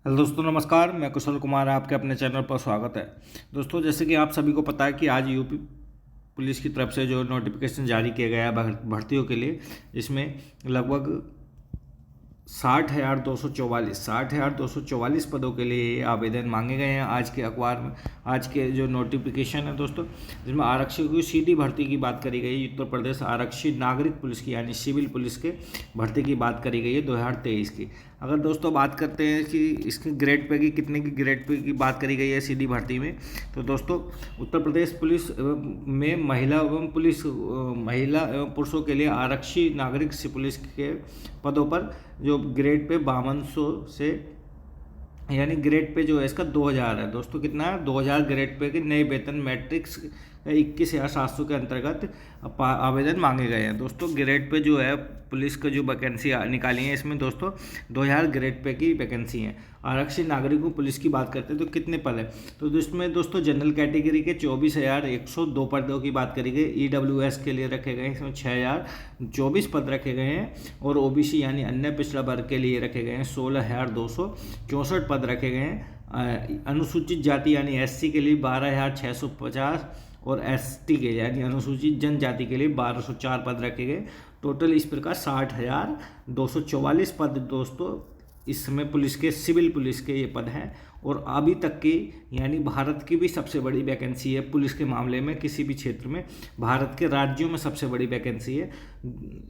Hello दोस्तों, नमस्कार। मैं कुशल कुमार, आपके अपने चैनल पर स्वागत है। दोस्तों, जैसे कि आप सभी को पता है कि आज यूपी पुलिस की तरफ से जो नोटिफिकेशन जारी किया गया है भर्तियों के लिए, इसमें लगभग 60,244 पदों के लिए आवेदन मांगे गए हैं। आज के अखबार में आज के जो नोटिफिकेशन है दोस्तों, जिसमें आरक्षियों की सीधी भर्ती की बात करी गई है। उत्तर प्रदेश आरक्षी नागरिक पुलिस की यानी सिविल पुलिस के भर्ती की बात करी गई है 2023 की। अगर दोस्तों बात करते हैं कि इसकी ग्रेड पे की कितने की ग्रेड पे की बात करी गई है सीधी भर्ती में, तो दोस्तों उत्तर प्रदेश पुलिस में महिला एवं पुरुषों के लिए आरक्षी नागरिक पुलिस के पदों पर जो ग्रेड पे 5200 से यानी ग्रेड पे जो है इसका 2000 है दोस्तों। कितना है? 2000 ग्रेड पे की नई वेतन मैट्रिक्स 21,700 के अंतर्गत आवेदन मांगे गए हैं दोस्तों। ग्रेड पे जो है पुलिस का जो वैकेंसी निकाली है, इसमें दोस्तों 2000 ग्रेड पे की वैकेंसी है। आरक्षित नागरिकों पुलिस की बात करते हैं तो कितने पद है, तो इसमें दोस्तों जनरल कैटेगरी के 24,102 पदों की बात करी गई। EWS के लिए रखे गए इसमें 6,024 पद रखे गए हैं, और OBC यानी अन्य पिछड़ा वर्ग के लिए रखे गए हैं 16,264 पद रखे गए हैं। अनुसूचित जाति यानी SC के लिए 12,650 और ST के यानी अनुसूचित जनजाति के लिए 1,204 पद रखे गए। टोटल इस प्रकार 60,244 पद दोस्तों इस समय पुलिस के सिविल पुलिस के ये पद हैं, और अभी तक की यानी भारत की भी सबसे बड़ी वैकेंसी है पुलिस के मामले में। किसी भी क्षेत्र में भारत के राज्यों में सबसे बड़ी वैकेंसी है,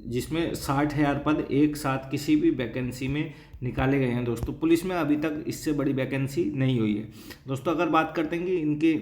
जिसमें 60,000 पद एक साथ किसी भी वैकेंसी में निकाले गए हैं दोस्तों। पुलिस में अभी तक इससे बड़ी वैकेंसी नहीं हुई है दोस्तों। अगर बात करते हैं कि इनके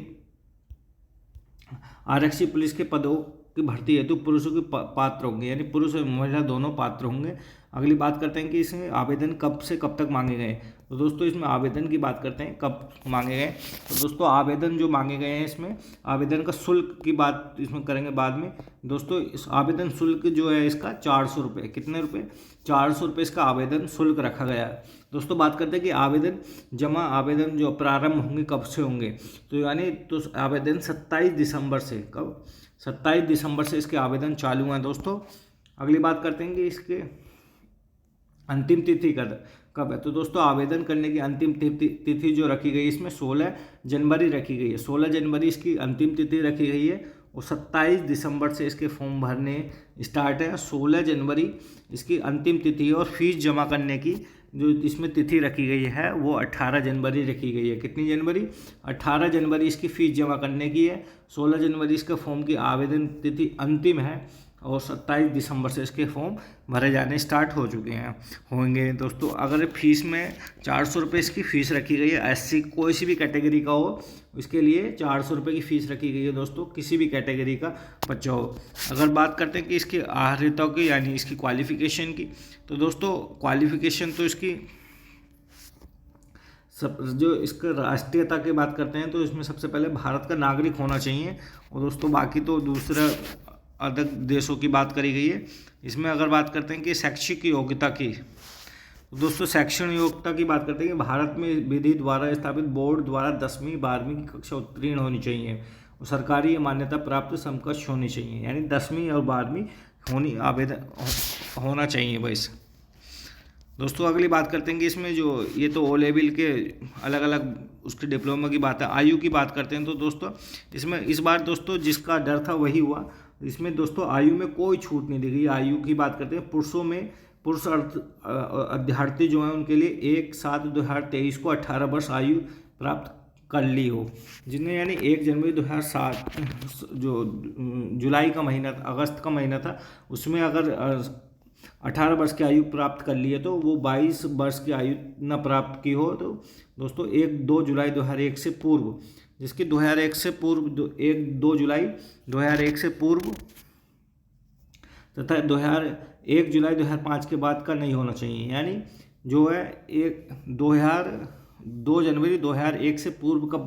आरक्षी पुलिस के पदों की भर्ती है तो पुरुषों के पात्र होंगे, यानी पुरुष और महिला दोनों पात्र होंगे। अगली बात करते हैं कि इसमें आवेदन कब से कब तक मांगे गए, तो दोस्तों इसमें आवेदन की बात करते हैं कब मांगे गए। तो दोस्तों आवेदन जो मांगे गए हैं, इसमें आवेदन का शुल्क की बात इसमें करेंगे बाद में दोस्तों। इस आवेदन शुल्क जो है इसका 400 रुपये, कितने रुपये? 400 रुपये इसका आवेदन शुल्क रखा गया है दोस्तों। बात करते हैं कि आवेदन जो प्रारंभ होंगे कब से होंगे, तो यानी तो आवेदन 27 दिसंबर से, कब? 27 दिसंबर से इसके आवेदन चालू हैं दोस्तों। अगली बात करते हैं कि इसके अंतिम तिथि कब है, तो दोस्तों आवेदन करने की अंतिम तिथि जो रखी गई इसमें 16 जनवरी रखी गई है। 16 जनवरी इसकी अंतिम तिथि रखी गई है, और 27 दिसंबर से इसके फॉर्म भरने स्टार्ट है। 16 जनवरी इसकी अंतिम तिथि है, और फीस जमा करने की जो इसमें तिथि रखी गई है वो 18 जनवरी रखी गई है। कितनी जनवरी? 18 जनवरी इसकी फ़ीस जमा करने की है। 16 जनवरी इसका फॉर्म की आवेदन तिथि अंतिम है, और 27 दिसंबर से इसके फॉर्म भरे जाने स्टार्ट हो चुके हैं होंगे दोस्तों। अगर फीस में 400 रुपये इसकी फ़ीस रखी गई है, SC कोई सी भी कैटेगरी का हो इसके लिए 400 रुपये की फ़ीस रखी गई है दोस्तों, किसी भी कैटेगरी का बच्चा हो। अगर बात करते हैं कि इसकी अर्हता की यानी इसकी क्वालिफ़िकेशन की, तो दोस्तों क्वालिफ़िकेशन तो इसकी जो इसका राष्ट्रीयता की बात करते हैं तो इसमें सबसे पहले भारत का नागरिक होना चाहिए, और दोस्तों बाकी तो दूसरा अधिक देशों की बात करी गई है। इसमें अगर बात करते हैं कि शैक्षिक योग्यता की, तो दोस्तों शैक्षणिक योग्यता की बात करते हैं कि भारत में विधि द्वारा स्थापित बोर्ड द्वारा 10वीं 12वीं की कक्षा उत्तीर्ण होनी चाहिए, और सरकारी मान्यता प्राप्त समकक्ष होनी चाहिए, यानी 10वीं और 12वीं आवेदन होना चाहिए बस दोस्तों। अगली बात करते हैं कि इसमें जो ये तो O लेवल के अलग अलग उसके डिप्लोमा की बात है। आयु की बात करते हैं तो दोस्तों इसमें इस बार दोस्तों जिसका डर था वही हुआ। इसमें दोस्तों आयु में कोई छूट नहीं दी गई। आयु की बात करते हैं पुरुष अभ्यर्थी जो हैं उनके लिए 1/7/2023 को 18 वर्ष आयु प्राप्त कर ली हो, जिन्हें यानी 1 जनवरी 2007 जो जुलाई का महीना, अगस्त का महीना था, उसमें अगर 18 वर्ष की आयु प्राप्त कर ली है, तो वो 22 वर्ष की आयु न प्राप्त की हो तो दोस्तों 1-2 जुलाई 2001 से पूर्व, जिसकी 2001 से पूर्व 1-2 जुलाई 2001 से पूर्व तथा 1 जुलाई 2005 के बाद का नहीं होना चाहिए। यानी जो है 2 जनवरी 2001 से पूर्व का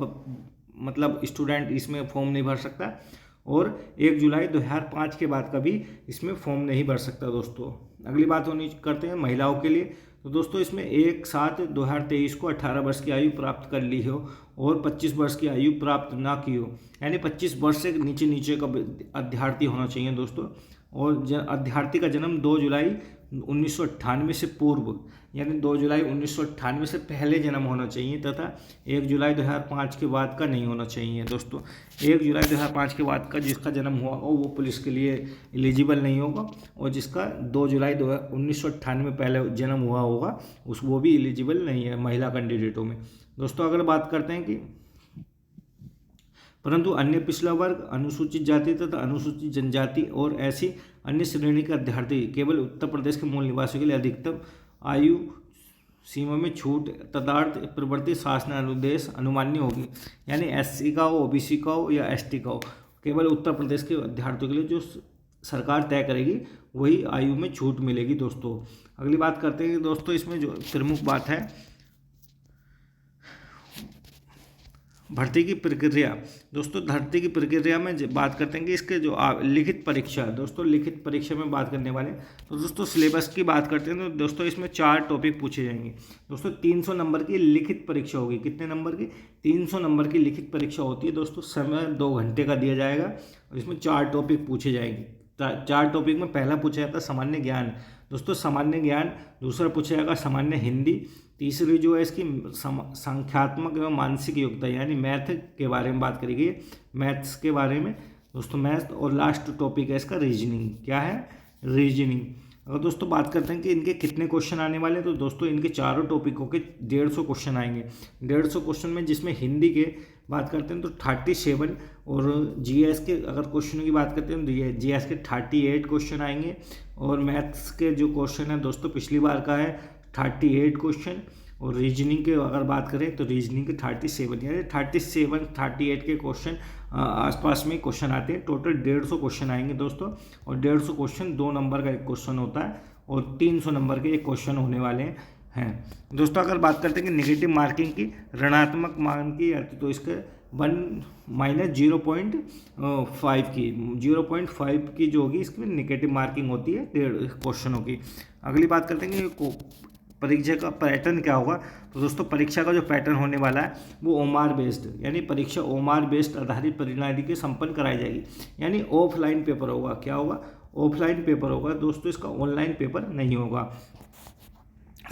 मतलब स्टूडेंट इसमें फॉर्म नहीं भर सकता, और 1 जुलाई 2005 के बाद कभी इसमें फॉर्म नहीं भर सकता दोस्तों। अगली बात करते हैं महिलाओं के लिए, तो दोस्तों इसमें 1/7/2023 को 18 वर्ष की आयु प्राप्त कर ली हो और 25 वर्ष की आयु प्राप्त ना की हो, यानी 25 वर्ष से नीचे का अभ्यर्थी होना चाहिए दोस्तों। और अभ्यर्थी का जन्म 2 जुलाई 1998 से पूर्व यानी 2 जुलाई 1998 से पहले जन्म होना चाहिए तथा 1 जुलाई 2005 के बाद का नहीं होना चाहिए दोस्तों। 1 जुलाई 2005 के बाद का जिसका जन्म हुआ हो वो पुलिस के लिए एलिजिबल नहीं होगा, और जिसका 2 जुलाई 1998 में पहले जन्म हुआ होगा वो भी एलिजिबल नहीं है महिला कैंडिडेटों में दोस्तों। अगर बात करते हैं कि परंतु अन्य पिछड़ा वर्ग, अनुसूचित जाति तथा अनुसूचित जनजाति और ऐसी अन्य श्रेणी के अभ्यर्थी केवल उत्तर प्रदेश के मूल निवासियों के लिए अधिकतम आयु सीमा में छूट तदर्थ प्रवर्ती शासन अनुदेश अनुमान्य होगी। यानी एससी का हो, ओबीसी का हो या एसटी का हो, केवल उत्तर प्रदेश के अभ्यर्थियों के लिए जो सरकार तय करेगी वही आयु में छूट मिलेगी दोस्तों। अगली बात करते हैं दोस्तों, इसमें जो प्रमुख बात है भर्ती की प्रक्रिया दोस्तों। भर्ती की प्रक्रिया में बात करते हैं कि इसके जो लिखित परीक्षा दोस्तों, लिखित परीक्षा में बात करने वाले तो दोस्तों सिलेबस की बात करते हैं तो दोस्तों इसमें 4 टॉपिक पूछे जाएंगे दोस्तों। 300 नंबर की लिखित परीक्षा होगी। कितने नंबर की? 300 नंबर की लिखित परीक्षा होती है दोस्तों। समय 2 घंटे का दिया जाएगा और इसमें 4 टॉपिक पूछे जाएंगे। 4 टॉपिक में पहला पूछा जाता है सामान्य ज्ञान दोस्तों, सामान्य ज्ञान। दूसरा पूछा जाएगा सामान्य हिंदी। तीसरी जो है इसकी संख्यात्मक एवं मानसिक योग्यता यानी मैथ के बारे में बात करी गई है, मैथ्स के बारे में दोस्तों, मैथ। और लास्ट टॉपिक है इसका रीजनिंग। क्या है? रीजनिंग। अगर दोस्तों बात करते हैं कि इनके कितने क्वेश्चन आने वाले हैं तो दोस्तों इनके चारों टॉपिकों के 150 क्वेश्चन आएंगे। 150 क्वेश्चन में जिसमें हिंदी के बात करते हैं तो 37 और जीएस के अगर क्वेश्चनों की बात करते हैं तो जीएस के 38 क्वेश्चन आएंगे। और मैथ्स के जो क्वेश्चन है दोस्तों पिछली बार का है 38 क्वेश्चन। और रीजनिंग के अगर बात करें तो रीजनिंग के 37 यानी 38 के क्वेश्चन आसपास में क्वेश्चन आते हैं। टोटल 150 क्वेश्चन आएंगे दोस्तों। और 150 क्वेश्चन 2 नंबर का एक क्वेश्चन होता है और 300 नंबर के एक क्वेश्चन होने वाले हैं दोस्तों। अगर बात करते हैं कि नेगेटिव मार्किंग की, ऋणात्मक मार्किंग की तो इसके 1 - 0.5 की जो होगी इसकी नेगेटिव मार्किंग होती है 1.5 क्वेश्चनों की। अगली बात करते हैं कि परीक्षा का पैटर्न क्या होगा तो दोस्तों परीक्षा का जो पैटर्न होने वाला है वो ओमार बेस्ड यानी परीक्षा ओमार बेस्ड आधारित प्रणाली के संपन्न कराई जाएगी। यानी ऑफलाइन पेपर होगा। क्या होगा? ऑफलाइन पेपर होगा दोस्तों, इसका ऑनलाइन पेपर नहीं होगा।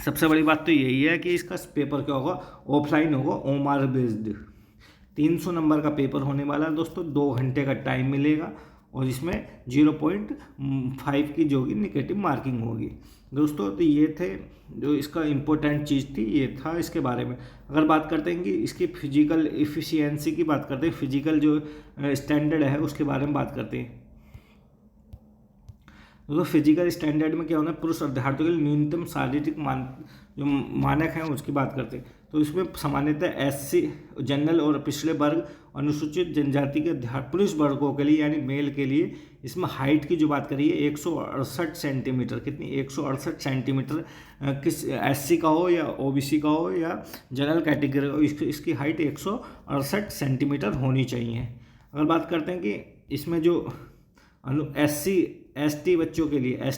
सबसे बड़ी बात तो यही है कि इसका पेपर क्या होगा? ऑफलाइन होगा, ओमार बेस्ड। 300 नंबर का पेपर होने वाला है दोस्तों। 2 घंटे का टाइम मिलेगा और इसमें 0.5 की जो कि नेगेटिव मार्किंग होगी दोस्तों। तो ये थे जो इसका इम्पोर्टेंट चीज़ थी, ये था इसके बारे में। अगर बात करते हैं कि इसकी फिजिकल एफिशिएंसी की बात करते हैं, फिजिकल जो स्टैंडर्ड है उसके बारे में बात करते हैं दोस्तों। फिजिकल स्टैंडर्ड में क्या होना है? पुरुष अभ्यर्थियों के लिए न्यूनतम शारीरिक जो मानक हैं उसकी बात करते हैं तो इसमें सामान्यतः एससी जनरल और पिछड़े वर्ग, अनुसूचित जनजाति के पुरुष वर्गों के लिए यानी मेल के लिए इसमें हाइट की जो बात करिए 168 सेंटीमीटर। कितनी? 168 सेंटीमीटर। किस एससी का हो या ओबीसी का हो या जनरल कैटेगरी हो, इसकी हाइट 168 सेंटीमीटर होनी चाहिए। अगर बात करते हैं कि इसमें जो एसटी बच्चों के लिए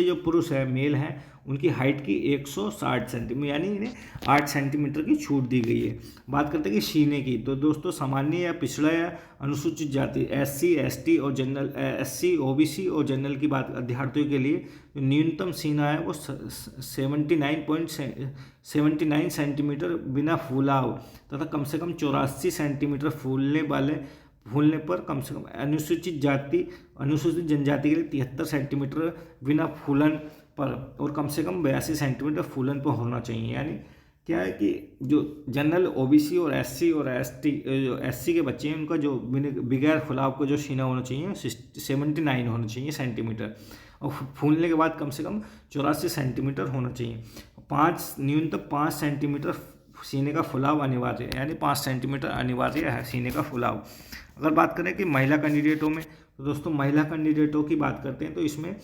जो पुरुष है मेल हैं उनकी हाइट की 160 सेंटीमीटर यानी इन्हें 8 सेंटीमीटर की छूट दी गई है। बात करते हैं कि सीने की तो दोस्तों सामान्य या पिछड़ा या अनुसूचित जाति एससी, एसटी और जनरल, एससी, ओबीसी और जनरल की बात अभ्यर्थियों के लिए जो न्यूनतम सीना है वो 79 सेंटीमीटर बिना फूलाव तथा कम से कम 84 सेंटीमीटर फूलने पर कम से कम अनुसूचित जनजाति के लिए 73 सेंटीमीटर बिना फूलन पर और कम से कम 82 सेंटीमीटर फूलन पर होना चाहिए। यानी क्या है कि जो जनरल, ओबीसी और एससी और एसटी जो एससी के बच्चे हैं उनका जो बगैर फुलाव को जो सीना होना चाहिए 79 होना चाहिए सेंटीमीटर और फूलने के बाद कम से कम 84 सेंटीमीटर होना चाहिए। न्यूनतम 5 सेंटीमीटर सीने का फुलाव अनिवार्य है यानी 5 सेंटीमीटर अनिवार्य है सीने का फुलाव। अगर बात करें कि महिला कैंडिडेटों में तो दोस्तों महिला कैंडिडेटों की बात करते हैं तो इसमें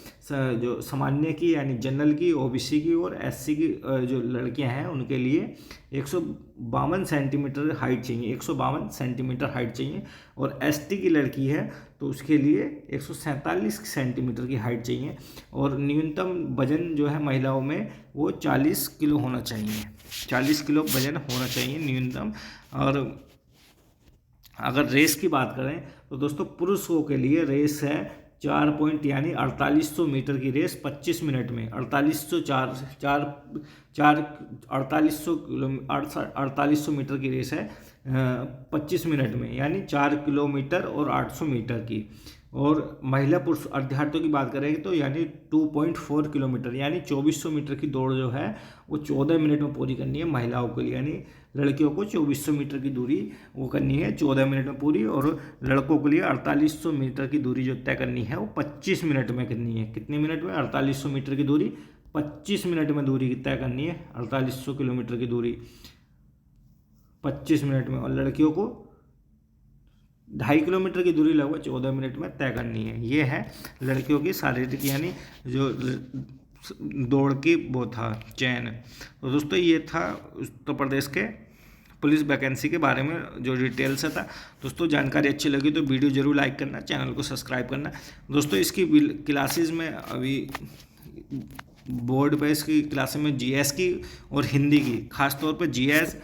जो सामान्य की यानी जनरल की, ओबीसी की और एससी की जो लड़कियां हैं उनके लिए 152 सेंटीमीटर हाइट चाहिए, 152 सेंटीमीटर हाइट चाहिए। और एसटी की लड़की है तो उसके लिए 147 सेंटीमीटर की हाइट चाहिए। और न्यूनतम वजन जो है महिलाओं में वो 40 किलो होना चाहिए, 40 किलो वजन होना चाहिए न्यूनतम। और अगर रेस की बात करें तो दोस्तों पुरुषों के लिए रेस है 4 पॉइंट यानी 4800 मीटर की रेस 25 मिनट में, 4800 मीटर की रेस है 25 मिनट में, यानी 4 किलोमीटर और 800 मीटर की। और महिला पुरुष अभ्यर्थियों की बात करेंगे तो यानी 2.4 किलोमीटर यानी 2400 मीटर की दौड़ जो है वो 14 मिनट में पूरी करनी है महिलाओं के लिए, यानी लड़कियों को 2400 मीटर की दूरी वो करनी है 14 मिनट में पूरी, और लड़कों के लिए 4800 मीटर की दूरी जो तय करनी है वो 25 मिनट में करनी है। कितने मिनट में? 4800 मीटर की दूरी 25 मिनट में दूरी तय करनी है, 4800 किलोमीटर की दूरी 25 मिनट में, और लड़कियों को 2.5 किलोमीटर की दूरी लगभग 14 मिनट में तय करनी है। ये है लड़कियों की शारीरिक यानी जो दौड़ की वो था चयन। तो दोस्तों ये था उत्तर प्रदेश के पुलिस वैकेंसी के बारे में जो डिटेल से था। दोस्तों जानकारी अच्छी लगी तो वीडियो जरूर लाइक करना, चैनल को सब्सक्राइब करना। दोस्तों इसकी क्लासेस में अभी बोर्ड पे इसकी क्लासेस में जीएस की और हिंदी की, खासतौर पर जीएस,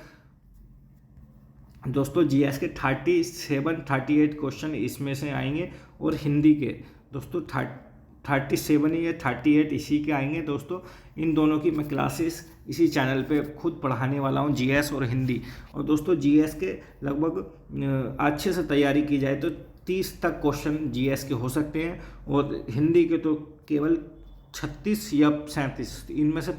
दोस्तों जीएस के 38 क्वेश्चन इसमें से आएंगे, और हिंदी के दोस्तों 37 या 38 इसी के आएंगे। दोस्तों इन दोनों की मैं क्लासेस इसी चैनल पे खुद पढ़ाने वाला हूँ, जीएस और हिंदी। और दोस्तों जीएस के लगभग अच्छे से तैयारी की जाए तो 30 तक क्वेश्चन जीएस के हो सकते हैं, और हिंदी के तो केवल 36 या 37, इनमें से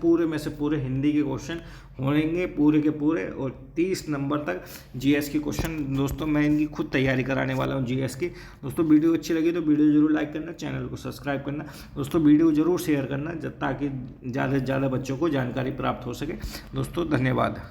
पूरे हिंदी के क्वेश्चन होंगे पूरे के पूरे, और 30 नंबर तक जीएस के क्वेश्चन दोस्तों मैं इनकी खुद तैयारी कराने वाला हूं जीएस की। दोस्तों वीडियो अच्छी लगी तो वीडियो जरूर लाइक करना, चैनल को सब्सक्राइब करना, दोस्तों वीडियो जरूर शेयर करना ताकि ज़्यादा से ज़्यादा बच्चों को जानकारी प्राप्त हो सके। दोस्तों धन्यवाद।